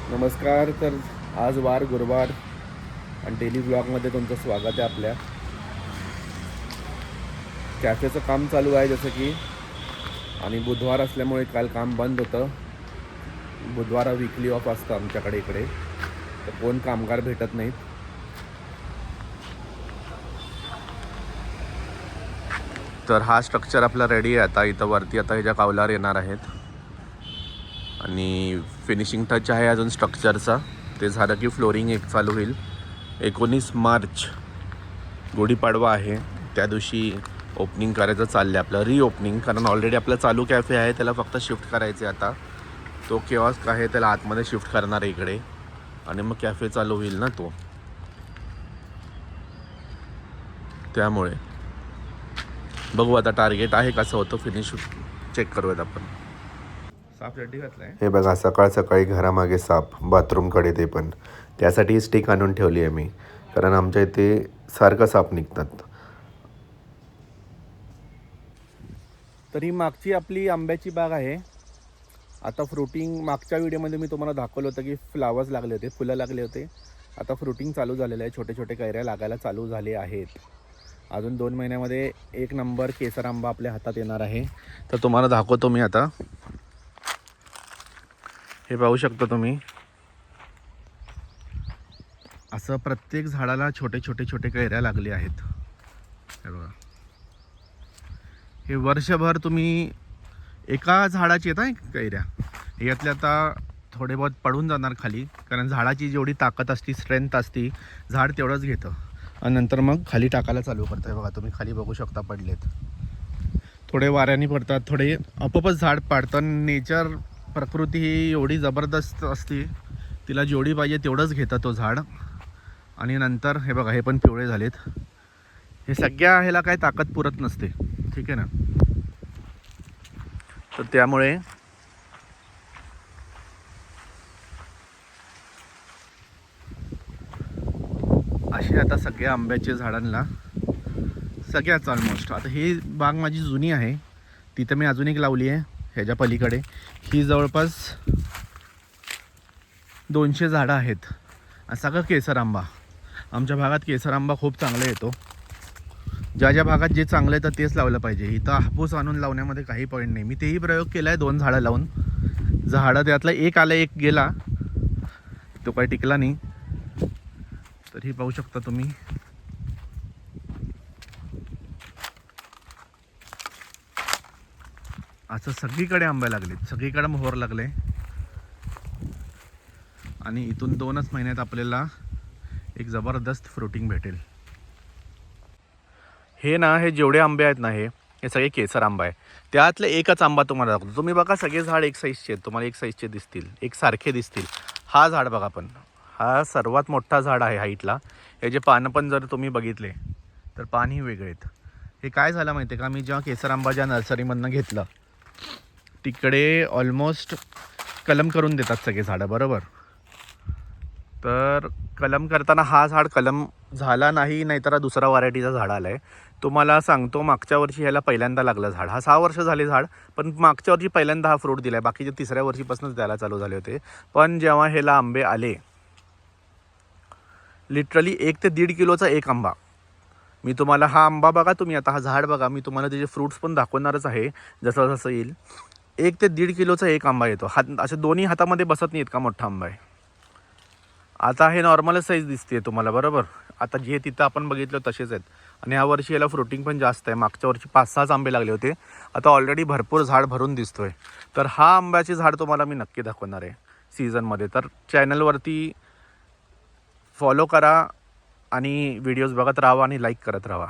नमस्कार. तर आज वार गुरुवार आणि डेली ब्लॉगमध्ये तुमचं स्वागत आहे. आपल्या कॅफेचं काम चालू आहे जसं की, आणि बुधवार असल्यामुळे काल काम बंद होतं. बुधवार वीकली ऑफ असतं आमच्याकडे इकडे, तर कोण कामगार भेटत नाहीत. तर हा स्ट्रक्चर आपला रेडी आहे. आता इथं वरती आता ह्याच्या कावलार येणार आहेत आणि फिनिशिंग टच आहे अजून स्ट्रक्चरचा. ते झालं की फ्लोरिंग एक चालू होईल. 19 मार्च गुढीपाडवा आहे, त्या दिवशी ओपनिंग करायचं चाललं आहे आपलं, रिओपनिंग. कारण ऑलरेडी आपलं चालू कॅफे आहे, त्याला फक्त शिफ्ट करायचं आहे. आता तो किऑस्क आहे त्याला आतमध्ये शिफ्ट करणार आहे इकडे, आणि मग कॅफे चालू होईल ना तो. त्यामुळे बघू आता टार्गेट आहे कसं होतं, फिनिश चेक करूयात आपण. साफ रेडी घातलाय हे बघा. सकाळ सकाळी घरामागे साफ, बाथरूमकडे ते पण. त्यासाठी स्टिक आणून ठेवली आहे मी, कारण आमच्या इथे सारखं साप निघतात. तर ही मागची आपली आंब्याची बाग आहे. आता फ्रुटिंग, मागच्या व्हिडिओमध्ये मी तुम्हाला दाखवलं होतं की फ्लावर्स लागले होते, फुलं लागले होते. आता फ्रुटिंग चालू झालेलं आहे, छोटे छोटे कैऱ्या लागायला चालू झाले आहेत. अजून 2 महिन्यामध्ये एक नंबर केसर आंबा आपल्या हातात येणार आहे. तर तुम्हाला दाखवतो मी आता. हे पाहू शकता तुम्ही, असं प्रत्येक झाडाला छोटे छोटे छोटे कैऱ्या लागले आहेत. हे बघा, हे वर्षभर तुम्ही एका झाडाची येतात कैऱ्या, यातल्या आता थोडे बहुत पडून जाणार खाली, कारण झाडाची जेवढी ताकद असते, स्ट्रेंथ असते, झाड तेवढंच घेतं आणि नंतर मग खाली टाकायला चालू करतं. आहे बघा, तुम्ही खाली बघू शकता पडलेत. थोडे वाऱ्याने पडतात, थोडे आपोआपच झाड पाडतं. नेचर, प्रकृती ही एवढी जबरदस्त असते, तिला जेवढी पाहिजे तेवढंच घेतं तो झाड. आणि नंतर हे बघा, हे पण पिवळे झालेत. हे सगळ्या ह्याला काय ताकद पुरत नसते, ठीक आहे ना. तर त्यामुळे असे आता सगळ्या आंब्याच्या झाडांना, सगळ्याच ऑलमोस्ट. आता ही बाग माझी जुनी आहे, तिथं मी अजून एक लावली आहे ह्याच्या पलीकडे. ही जवळपास 200 झाडं आहेत. सगळं केसर आंबा. आमच्या भागात केसर आंबा खूप चांगला येतो. ज्या ज्या भागात जे चांगलं येतं तेच लावलं पाहिजे. इथं हापूस आणून लावण्यामध्ये काही पॉईंट नाही. मी तेही प्रयोग केला आहे, 2 झाडं लावून. झाडं त्यातलं एक आलं, एक गेला, तो काही टिकला नाही. तर ही पाहू शकता तुम्ही. असं सगळीकडे आंबे लागलेत, सगळीकडे मोहर लागले. आणि इथून 2च महिन्यात आपल्याला एक जबरदस्त फ्रुटिंग भेटेल. हे ना, हे जेवढे आंबे आहेत ना, हे सगळे केसर आंबा आहे. त्यातले एकच आंबा तुम्हाला दाखवतो. तुम्ही बघा, सगळे झाड एक साईजचे आहेत, तुम्हाला एक साईजचे दिसतील, एकसारखे दिसतील. हा झाड बघा, पण हा सर्वात मोठा झाड आहे हाईटला. याचे पानं पण जर तुम्ही बघितले तर पानही वेगळे आहेत. हे काय झालं माहिती आहे का, मी जेव्हा केसर आंबा ज्या नर्सरीमधनं घेतलं, तिकडे ऑलमोस्ट कलम करून देतात सगळे झाडं, बरोबर. तर कलम करताना हा झाड कलम झाला नाही, नाहीतर दुसरा व्हरायटीचा झाड आला आहे. तुम्हाला सांगतो, मागच्या वर्षी ह्याला पहिल्यांदा लागलं झाड. हा 6 वर्ष झाले झाड, पण मागच्या वर्षी पहिल्यांदा हा फ्रूट दिला आहे. बाकीचे 3ऱ्या वर्षीपासूनच द्यायला चालू झाले होते. पण जेव्हा ह्याला आंबे आले, लिटरली 1 ते 1.5 किलोचा एक आंबा. मी तुम्हाला हा आंबा बघा, तुम्ही आता हा झाड बघा, मी तुम्हाला त्याचे फ्रूट्स पण दाखवणारच आहे जसं जसं येईल. 1 ते 1.5 किलोचा एक आंबा येतो. असे दोन्ही हातामध्ये बसत नाही इतका मोठा आंबा आहे. आता हे नॉर्मलच साईज दिसते तुम्हाला, बरोबर. आता जे तिथं आपण बघितलं तसेच आहेत. आणि ह्या वर्षी याला फ्रुटिंग पण जास्त आहे. मागच्या वर्षी 5-6 आंबे लागले होते, आता ऑलरेडी भरपूर झाड भरून दिसतोय. तर हा आंब्याचे झाड तुम्हाला मी नक्की दाखवणार आहे सीझनमध्ये. तर चॅनलवरती फॉलो करा आणि व्हिडिओज बघत राहा आणि लाईक करत राहा.